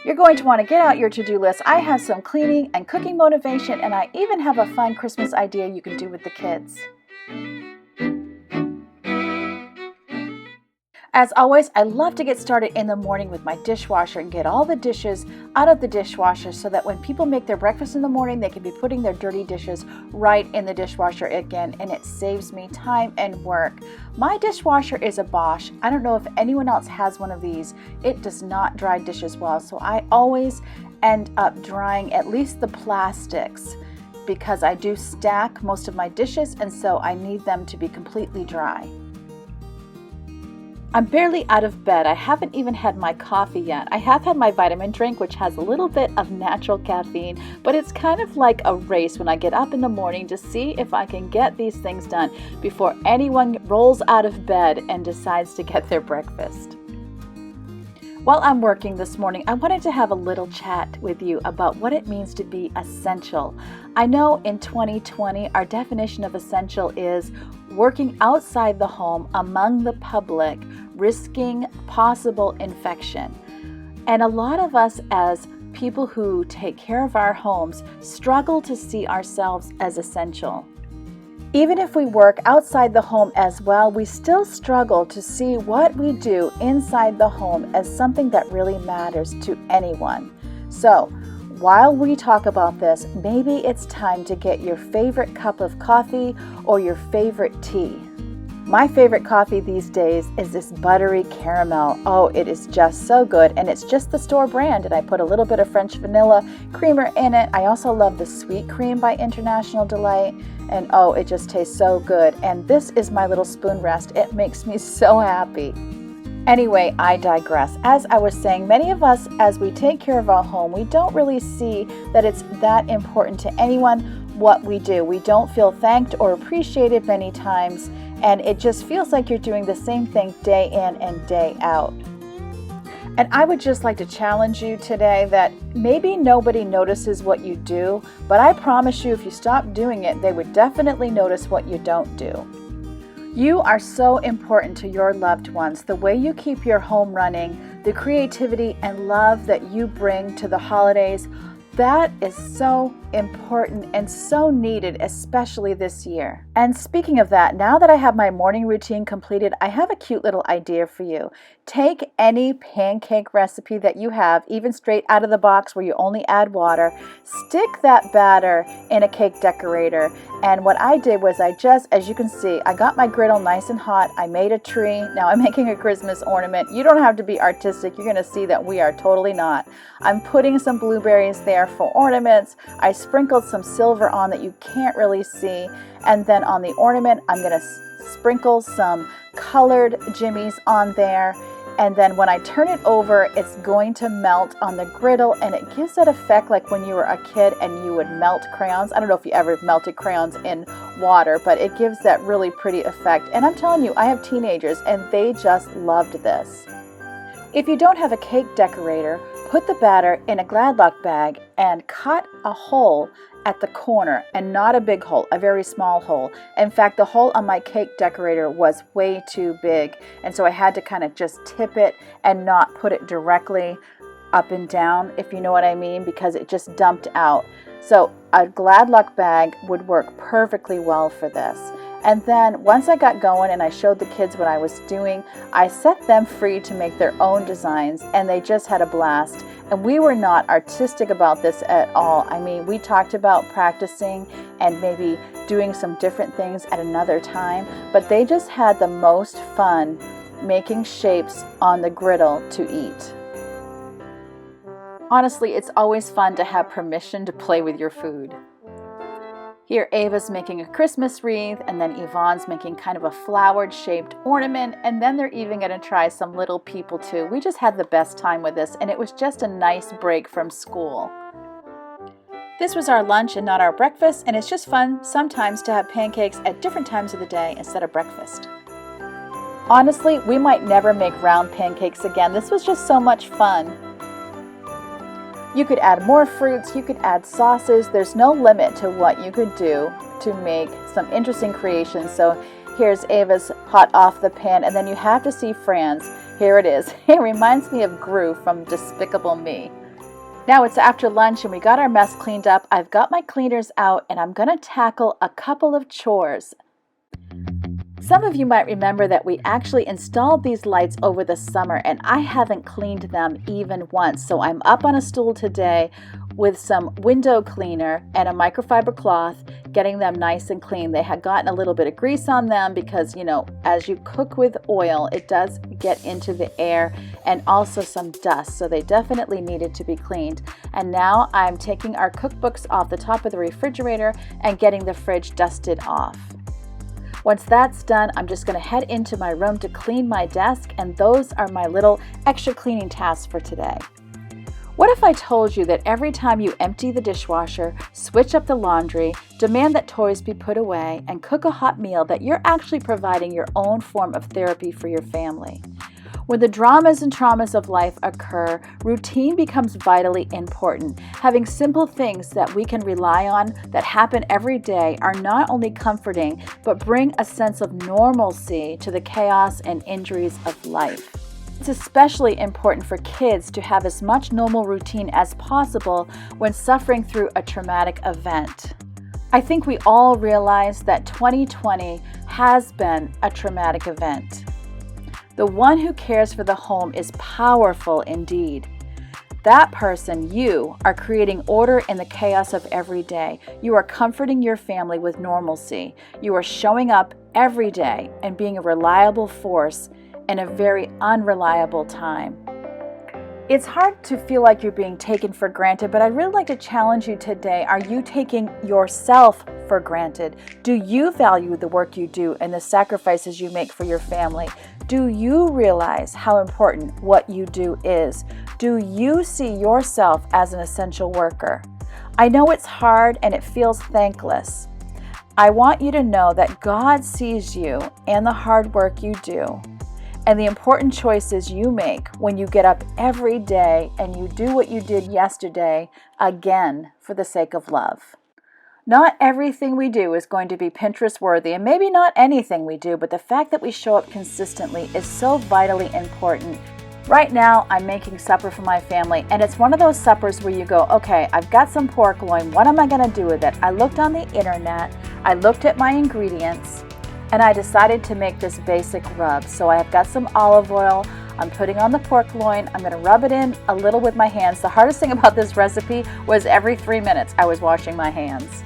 You're going to want to get out your to-do list. I have some cleaning and cooking motivation, and I even have a fun Christmas idea you can do with the kids. As always, I love to get started in the morning with my dishwasher and get all the dishes out of the dishwasher so that when people make their breakfast in the morning, they can be putting their dirty dishes right in the dishwasher again, and it saves me time and work. My dishwasher is a Bosch. I don't know if anyone else has one of these. It does not dry dishes well, so I always end up drying at least the plastics because I do stack most of my dishes, and so I need them to be completely dry. I'm barely out of bed. I haven't even had my coffee yet. I have had my vitamin drink, which has a little bit of natural caffeine, but it's kind of like a race when I get up in the morning to see if I can get these things done before anyone rolls out of bed and decides to get their breakfast. While I'm working this morning, I wanted to have a little chat with you about what it means to be essential. I know in 2020, our definition of essential is working outside the home among the public, risking possible infection. And a lot of us as people who take care of our homes struggle to see ourselves as essential. Even if we work outside the home as well, we still struggle to see what we do inside the home as something that really matters to anyone. So, while we talk about this, maybe it's time to get your favorite cup of coffee or your favorite tea. My favorite coffee these days is this buttery caramel. Oh, it is just so good, and it's just the store brand, and I put a little bit of French vanilla creamer in it. I also love the sweet cream by International Delight, and oh, it just tastes so good. And this is my little spoon rest. It makes me so happy. Anyway, I digress. As I was saying, many of us, as we take care of our home, we don't really see that it's that important to anyone what we do. We don't feel thanked or appreciated many times, and it just feels like you're doing the same thing day in and day out. And I would just like to challenge you today that maybe nobody notices what you do, but I promise you if you stop doing it, they would definitely notice what you don't do. You are so important to your loved ones. The way you keep your home running, the creativity and love that you bring to the holidays, that is so important and so needed, especially this year. And speaking of that, now that I have my morning routine completed, I have a cute little idea for you. Take any pancake recipe that you have, even straight out of the box where you only add water, stick that batter in a cake decorator. And what I did was as you can see, I got my griddle nice and hot. I made a tree. Now I'm making a Christmas ornament. You don't have to be artistic. You're going to see that we are totally not. I'm putting some blueberries there for ornaments. I sprinkled some silver on that you can't really see. And then on the ornament, I'm going to sprinkle some colored jimmies on there. And then when I turn it over, it's going to melt on the griddle, and it gives that effect like when you were a kid and you would melt crayons. I don't know if you ever melted crayons in water, but it gives that really pretty effect. And I'm telling you, I have teenagers and they just loved this. If you don't have a cake decorator, put the batter in a Gladluck bag and cut a hole at the corner, and not a big hole, a very small hole. In fact, the hole on my cake decorator was way too big, and so I had to kind of just tip it and not put it directly up and down, if you know what I mean, because it just dumped out. So a Gladluck bag would work perfectly well for this. And then once I got going and I showed the kids what I was doing, I set them free to make their own designs, and they just had a blast. And we were not artistic about this at all. I mean, we talked about practicing and maybe doing some different things at another time, but they just had the most fun making shapes on the griddle to eat. Honestly, it's always fun to have permission to play with your food. Here, Ava's making a Christmas wreath, and then Yvonne's making kind of a flowered shaped ornament, and then they're even going to try some little people too. We just had the best time with this, and it was just a nice break from school. This was our lunch and not our breakfast, and it's just fun sometimes to have pancakes at different times of the day instead of breakfast. Honestly, we might never make round pancakes again. This was just so much fun. You could add more fruits, you could add sauces. There's no limit to what you could do to make some interesting creations. So here's Ava's hot off the pan, and then you have to see Fran's. Here it is. It reminds me of Gru from Despicable Me. Now it's after lunch and we got our mess cleaned up. I've got my cleaners out and I'm going to tackle a couple of chores. Some of you might remember that we actually installed these lights over the summer and I haven't cleaned them even once. So I'm up on a stool today with some window cleaner and a microfiber cloth, getting them nice and clean. They had gotten a little bit of grease on them because, as you cook with oil, it does get into the air, and also some dust. So they definitely needed to be cleaned. And now I'm taking our cookbooks off the top of the refrigerator and getting the fridge dusted off. Once that's done, I'm just going to head into my room to clean my desk, and those are my little extra cleaning tasks for today. What if I told you that every time you empty the dishwasher, switch up the laundry, demand that toys be put away, and cook a hot meal, that you're actually providing your own form of therapy for your family? When the dramas and traumas of life occur, routine becomes vitally important. Having simple things that we can rely on that happen every day are not only comforting, but bring a sense of normalcy to the chaos and injuries of life. It's especially important for kids to have as much normal routine as possible when suffering through a traumatic event. I think we all realize that 2020 has been a traumatic event. The one who cares for the home is powerful indeed. That person, you, are creating order in the chaos of every day. You are comforting your family with normalcy. You are showing up every day and being a reliable force in a very unreliable time. It's hard to feel like you're being taken for granted, but I'd really like to challenge you today. Are you taking yourself for granted? Do you value the work you do and the sacrifices you make for your family? Do you realize how important what you do is? Do you see yourself as an essential worker? I know it's hard and it feels thankless. I want you to know that God sees you and the hard work you do, and the important choices you make when you get up every day and you do what you did yesterday again for the sake of love. Not everything we do is going to be Pinterest worthy, and maybe not anything we do, but the fact that we show up consistently is so vitally important. Right now, I'm making supper for my family, and it's one of those suppers where you go, okay, I've got some pork loin, what am I going to do with it? I looked on the internet, I looked at my ingredients, and I decided to make this basic rub. So I have got some olive oil, I'm putting on the pork loin, I'm going to rub it in a little with my hands. The hardest thing about this recipe was every 3 minutes I was washing my hands.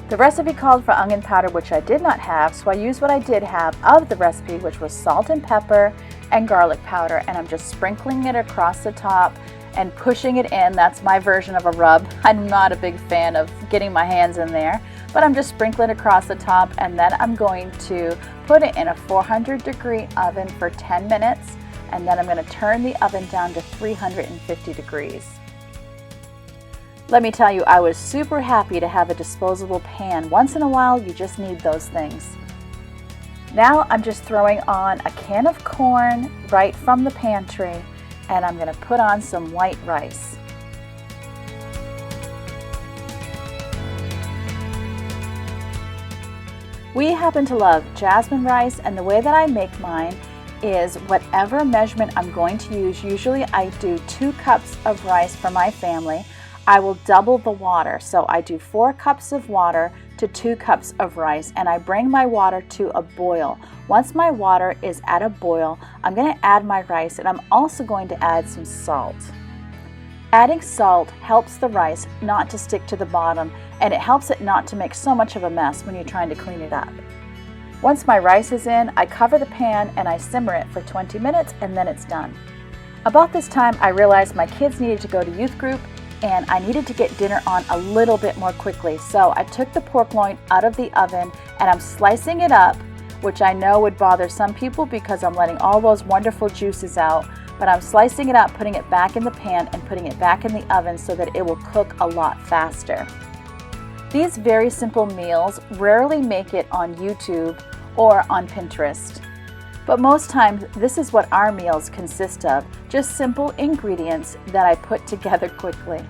The recipe called for onion powder, which I did not have, so I used what I did have of the recipe, which was salt and pepper and garlic powder, and I'm just sprinkling it across the top and pushing it in. That's my version of a rub. I'm not a big fan of getting my hands in there, but I'm just sprinkling it across the top, and then I'm going to put it in a 400-degree oven for 10 minutes, and then I'm going to turn the oven down to 350 degrees. Let me tell you, I was super happy to have a disposable pan. Once in a while, you just need those things. Now I'm just throwing on a can of corn right from the pantry, and I'm going to put on some white rice. We happen to love jasmine rice, and the way that I make mine is whatever measurement I'm going to use. Usually I do 2 cups of rice for my family. I will double the water, so I do 4 cups of water to 2 cups of rice, and I bring my water to a boil. Once my water is at a boil, I'm going to add my rice, and I'm also going to add some salt. Adding salt helps the rice not to stick to the bottom, and it helps it not to make so much of a mess when you're trying to clean it up. Once my rice is in, I cover the pan and I simmer it for 20 minutes, and then it's done. About this time, I realized my kids needed to go to youth group, and I needed to get dinner on a little bit more quickly. So I took the pork loin out of the oven and I'm slicing it up, which I know would bother some people because I'm letting all those wonderful juices out, but I'm slicing it up, putting it back in the pan and putting it back in the oven so that it will cook a lot faster. These very simple meals rarely make it on YouTube or on Pinterest. But most times, this is what our meals consist of, just simple ingredients that I put together quickly.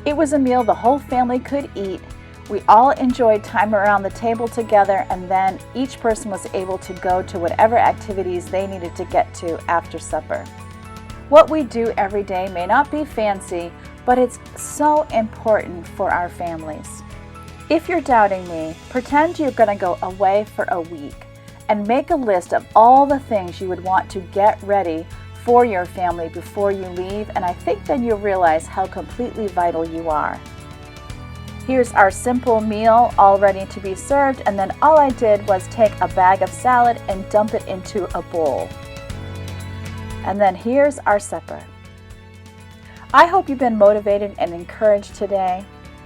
It was a meal the whole family could eat. We all enjoyed time around the table together, and then each person was able to go to whatever activities they needed to get to after supper. What we do every day may not be fancy, but it's so important for our families. If you're doubting me, pretend you're going to go away for a week and make a list of all the things you would want to get ready for your family before you leave, and I think then you'll realize how completely vital you are. Here's our simple meal all ready to be served, and then all I did was take a bag of salad and dump it into a bowl. And then here's our supper. I hope you've been motivated and encouraged today.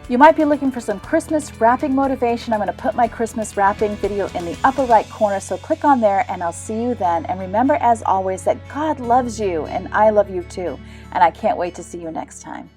You might be looking for some Christmas wrapping motivation. I'm going to put my Christmas wrapping video in the upper right corner, so click on there and I'll see you then. And remember, as always, that God loves you and I love you too. And I can't wait to see you next time.